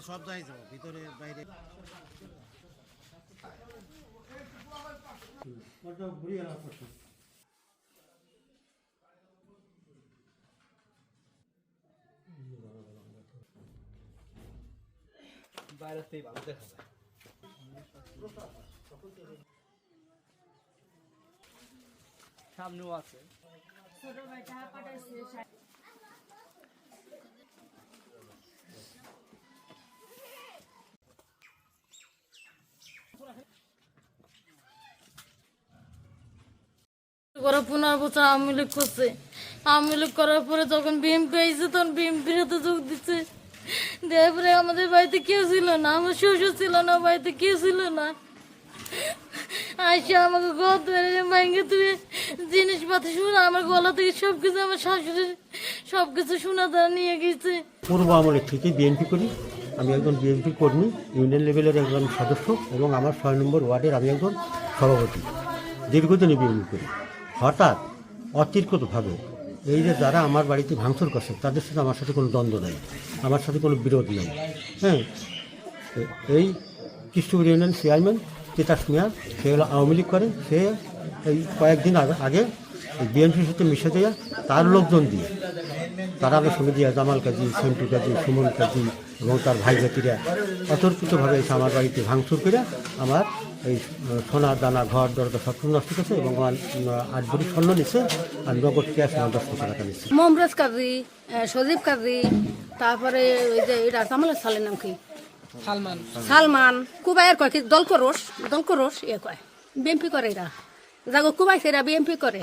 সব জায়গায় যাবো, ভিতরে বাইরে। বাইরেতেই ভালো দেখা যায়। সামনেও আছে। ছোট ভাইটা পাঠাইছে করা 15 বছর আওয়ামী লীগ করছে। আওয়ামী লীগ করার পরে যখন বিএনপি আইছে তখন বিএনপির সাথে যোগ দিচ্ছে। দেওয়ার পরে আমাদের বাড়িতে কেউ ছিল না, আমার শ্বশুর ছিল না, বাড়িতে কেউ ছিল না। আইসা আমাকে গদ ভাঙে তুই জিনিসপাতি শুনে আমার গলা থেকে সবকিছু, আমার শাশুড়ির সবকিছু শোনা তারা নিয়ে গেছে। পূর্ব আমলের থেকে বিএনপি করি, আমি একজন বিএনপি কর্মী, ইউনিয়ন লেভেলের একজন সদস্য এবং আমার 6 নম্বর ওয়ার্ডের আমি একজন সভাপতি। দীর্ঘদিনে বিএনপি করি। হঠাৎ অতিরিক্তভাবে এই যে যারা আমার বাড়িতে ভাঙচুর করছে তাদের সাথে আমার সাথে কোনো দ্বন্দ্ব নেই, আমার সাথে কোনো বিরোধ নেই। হ্যাঁ, এই কৃষ্ণপুর ইউনিয়ন চেয়ারম্যান তিতাস মিয়া, সে হলো আওয়ামী লীগ করে। সে এই কয়েকদিন আগে বিএনপির সাথে মিশে দেয়া তার লোকজন দিয়ে, তারা আমার সঙ্গে দিয়ে জামাল কাজী, সন্টু কাজী, সুমন কাজী এবং তার ভাই জাতিরা অতর্কিতভাবে এসে আমার বাড়িতে ভাঙচুর করে আমার এই সোনা দানা ঘর দরজা সব নষ্ট করেছে এবং আমার 8 ভরি স্বর্ণ নিচ্ছে আর নগদ ক্যাশ 10 লক্ষ টাকা নিচ্ছে। মমরাজ কাজী, সজীব কাজী, তারপরে ওই যে এটা জামালের সালের নাম কি সালমান কুবাইয়ের কয় কি দলকরস এ কয় বিএমপি করে এরা যাগো কুবাইছে এরা বিএমপি করে।